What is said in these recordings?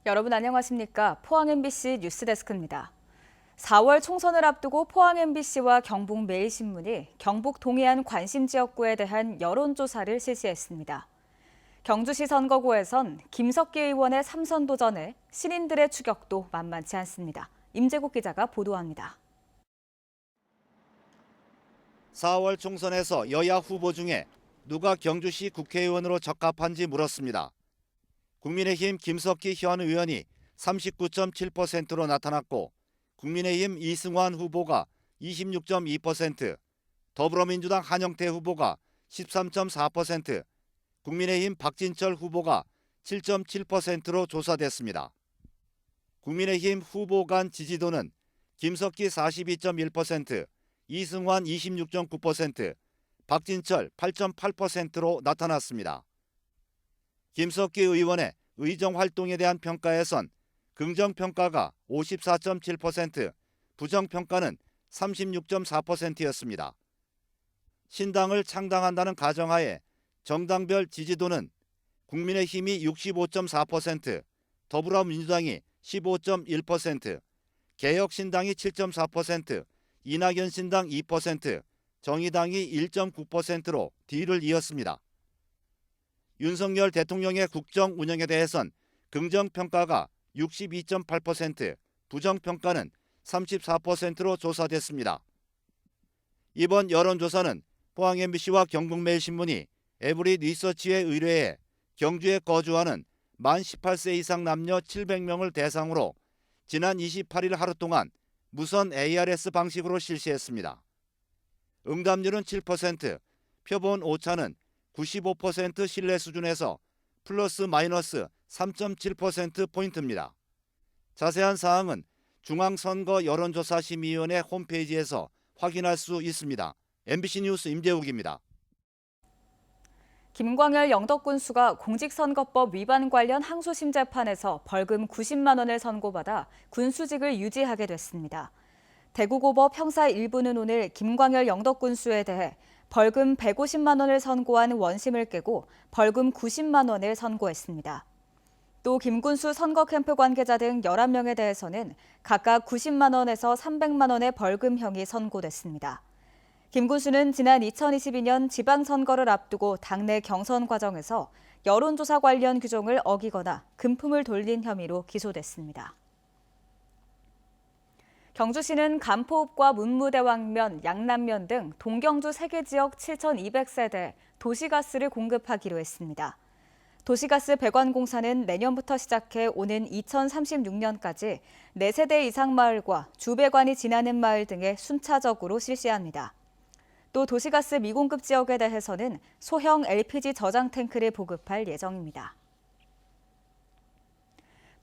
여러분 안녕하십니까? 포항 MBC 뉴스데스크입니다. 4월 총선을 앞두고 포항 MBC와 경북 매일신문이 경북 동해안 관심 지역구에 대한 여론조사를 실시했습니다. 경주시 선거구에선 김석기 의원의 3선 도전에 시민들의 추격도 만만치 않습니다. 임재국 기자가 보도합니다. 4월 총선에서 여야 후보 중에 누가 경주시 국회의원으로 적합한지 물었습니다. 국민의힘 김석기 현 의원이 39.7%로 나타났고 국민의힘 이승환 후보가 26.2%, 더불어민주당 한영태 후보가 13.4%, 국민의힘 박진철 후보가 7.7%로 조사됐습니다. 국민의힘 후보 간 지지도는 김석기 42.1%, 이승환 26.9%, 박진철 8.8%로 나타났습니다. 김석기 의원의 의정 활동에 대한 평가에선 긍정평가가 54.7%, 부정평가는 36.4%였습니다. 신당을 창당한다는 가정하에 정당별 지지도는 국민의힘이 65.4%, 더불어민주당이 15.1%, 개혁신당이 7.4%, 이낙연 신당 2%, 정의당이 1.9%로 뒤를 이었습니다. 윤석열 대통령의 국정 운영에 대해선 긍정평가가 62.8%, 부정평가는 34%로 조사됐습니다. 이번 여론조사는 포항 MBC와 경북 매일신문이 에브리 리서치에 의뢰해 경주에 거주하는 만 18세 이상 남녀 700명을 대상으로 지난 28일 하루 동안 무선 ARS 방식으로 실시했습니다. 응답률은 7%, 표본 오차는 95% 신뢰 수준에서 플러스 마이너스 3.7%포인트입니다. 자세한 사항은 중앙선거 여론조사심의위원회 홈페이지에서 확인할 수 있습니다. MBC 뉴스 임재욱입니다. 김광열 영덕군수가 공직선거법 위반 관련 항소심 재판에서 벌금 90만 원을 선고받아 군수직을 유지하게 됐습니다. 대구고법 형사 1부는 오늘 김광열 영덕군수에 대해 벌금 150만 원을 선고한 원심을 깨고 벌금 90만 원을 선고했습니다. 또 김군수 선거 캠프 관계자 등 11명에 대해서는 각각 90만 원에서 300만 원의 벌금형이 선고됐습니다. 김 군수는 지난 2022년 지방선거를 앞두고 당내 경선 과정에서 여론조사 관련 규정을 어기거나 금품을 돌린 혐의로 기소됐습니다. 경주시는 간포읍과 문무대왕면, 양남면 등 동경주 3개 지역 7,200세대에 도시가스를 공급하기로 했습니다. 도시가스 배관공사는 내년부터 시작해 오는 2036년까지 4세대 이상 마을과 주배관이 지나는 마을 등에 순차적으로 실시합니다. 또 도시가스 미공급 지역에 대해서는 소형 LPG 저장 탱크를 보급할 예정입니다.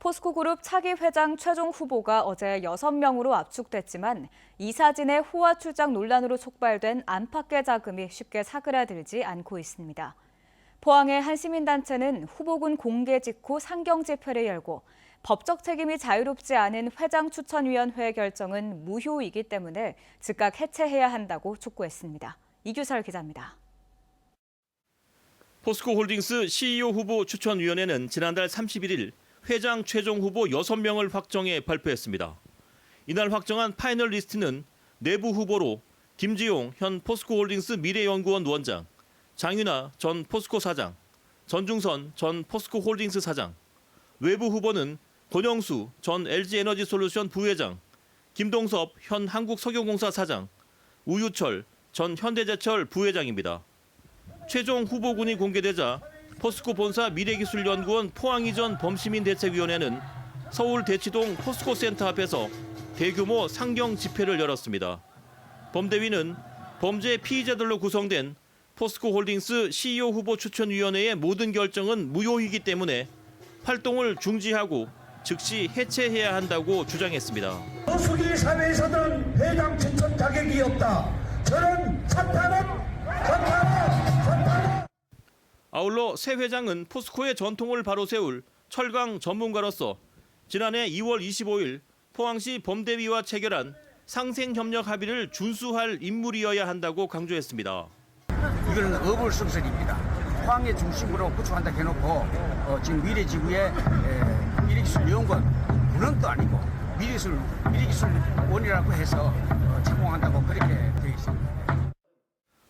포스코그룹 차기 회장 최종 후보가 어제 6명으로 압축됐지만 이사진의 호화 출장 논란으로 촉발된 안팎의 자금이 쉽게 사그라들지 않고 있습니다. 포항의 한 시민단체는 후보군 공개 직후 상경 집회를 열고 법적 책임이 자유롭지 않은 회장 추천위원회 결정은 무효이기 때문에 즉각 해체해야 한다고 촉구했습니다. 이규설 기자입니다. 포스코홀딩스 CEO 후보 추천위원회는 지난달 31일 회장 최종 후보 6명을 확정해 발표했습니다. 이날 확정한 파이널 리스트는 내부 후보로 김지용 현 포스코홀딩스 미래연구원 원장, 장윤아 전 포스코 사장, 전중선 전 포스코홀딩스 사장, 외부 후보는 권영수 전 LG에너지솔루션 부회장, 김동섭 현 한국석유공사 사장, 우유철 전 현대제철 부회장입니다. 최종 후보군이 공개되자 포스코 본사 미래기술연구원 포항이전 범시민대책위원회는 서울 대치동 포스코센터 앞에서 대규모 상경 집회를 열었습니다. 범대위는 범죄 피의자들로 구성된 포스코홀딩스 CEO 후보 추천위원회의 모든 결정은 무효이기 때문에 활동을 중지하고 즉시 해체해야 한다고 주장했습니다. 포스기 사회에서는 회장 추천 자격이 없다. 저는 사퇴는 아울러 새 회장은 포스코의 전통을 바로 세울 철강 전문가로서 지난해 2월 25일 포항시 범대위와 체결한 상생협력 합의를 준수할 인물이어야 한다고 강조했습니다. 이건 어불성설입니다. 포항의 중심으로 구축한다 해놓고 지금 미래지구에 미래 미래기술연구원 문헌도 아니고 미래기술원이라고 해서 제공한다고 그렇게 되어 있습니다.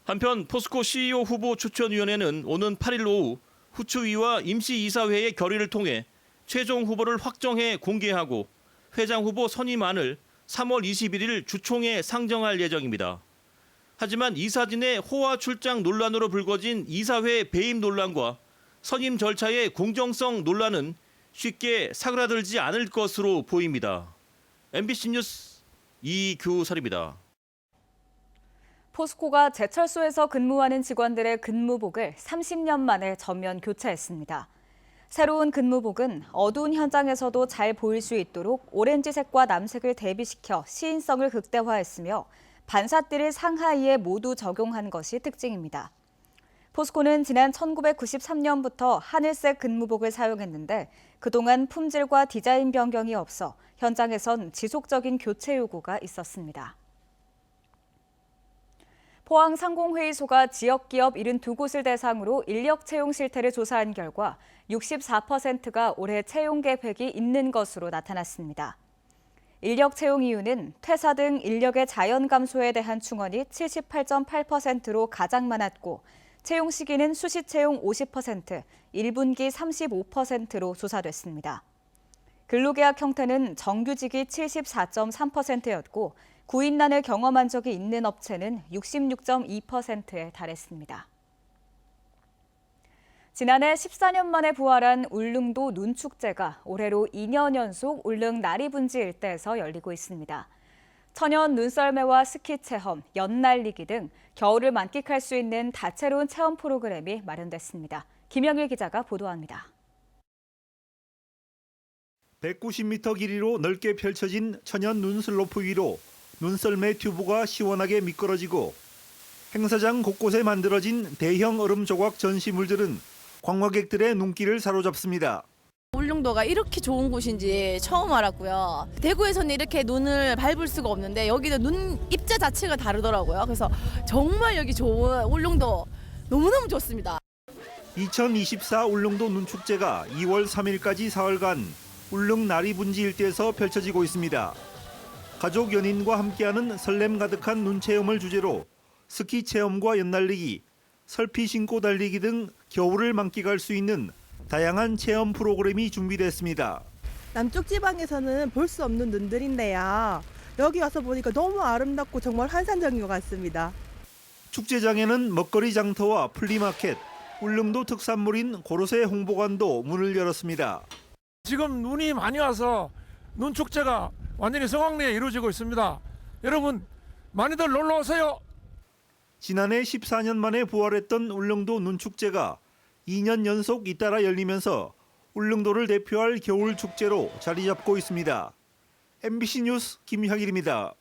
한편 포스코 CEO 후보 추천위원회는 오는 8일 오후 후추위와 임시이사회의 결의를 통해 최종 후보를 확정해 공개하고 회장 후보 선임안을 3월 21일 주총에 상정할 예정입니다. 하지만 이사진의 호화 출장 논란으로 불거진 이사회 배임 논란과 선임 절차의 공정성 논란은 쉽게 사그라들지 않을 것으로 보입니다. MBC 뉴스 이규설입니다. 포스코가 제철소에서 근무하는 직원들의 근무복을 30년 만에 전면 교체했습니다. 새로운 근무복은 어두운 현장에서도 잘 보일 수 있도록 오렌지색과 남색을 대비시켜 시인성을 극대화했으며 반사띠를 상하이에 모두 적용한 것이 특징입니다. 포스코는 지난 1993년부터 하늘색 근무복을 사용했는데 그동안 품질과 디자인 변경이 없어 현장에선 지속적인 교체 요구가 있었습니다. 포항상공회의소가 지역기업 72곳을 대상으로 인력 채용 실태를 조사한 결과 64%가 올해 채용 계획이 있는 것으로 나타났습니다. 인력 채용 이유는 퇴사 등 인력의 자연 감소에 대한 충원이 78.8%로 가장 많았고 채용 시기는 수시 채용 50%, 1분기 35%로 조사됐습니다. 근로계약 형태는 정규직이 74.3%였고 구인난을 경험한 적이 있는 업체는 66.2%에 달했습니다. 지난해 14년 만에 부활한 울릉도 눈축제가 올해로 2년 연속 울릉 나리분지 일대에서 열리고 있습니다. 천연 눈썰매와 스키 체험, 연날리기 등 겨울을 만끽할 수 있는 다채로운 체험 프로그램이 마련됐습니다. 김영일 기자가 보도합니다. 190m 길이로 넓게 펼쳐진 천연 눈슬로프 위로 눈썰매 튜브가 시원하게 미끄러지고 행사장 곳곳에 만들어진 대형 얼음 조각 전시물들은 관광객들의 눈길을 사로잡습니다. 울릉도가 이렇게 좋은 곳인지 처음 알았고요. 대구에서는 이렇게 눈을 밟을 수가 없는데 여기는 눈 입자 자체가 다르더라고요. 그래서 정말 여기 좋은 울릉도 너무너무 좋습니다. 2024 울릉도 눈축제가 2월 3일까지 사흘간 울릉 나리분지 일대에서 펼쳐지고 있습니다. 가족 연인과 함께하는 설렘 가득한 눈 체험을 주제로 스키 체험과 연날리기, 설피 신고 달리기 등 겨울을 만끽할 수 있는 다양한 체험 프로그램이 준비됐습니다. 남쪽 지방에서는 볼 수 없는 눈들인데요. 여기 와서 보니까 너무 아름답고 정말 환상적인 것 같습니다. 축제장에는 먹거리 장터와 플리마켓, 울릉도 특산물인 고로쇠 홍보관도 문을 열었습니다. 지금 눈이 많이 와서 눈축제가 완전히 성황리에 이루어지고 있습니다. 여러분 많이들 놀러 오세요. 지난해 14년 만에 부활했던 울릉도 눈축제가 2년 연속 잇따라 열리면서 울릉도를 대표할 겨울 축제로 자리 잡고 있습니다. MBC 뉴스 김향일입니다.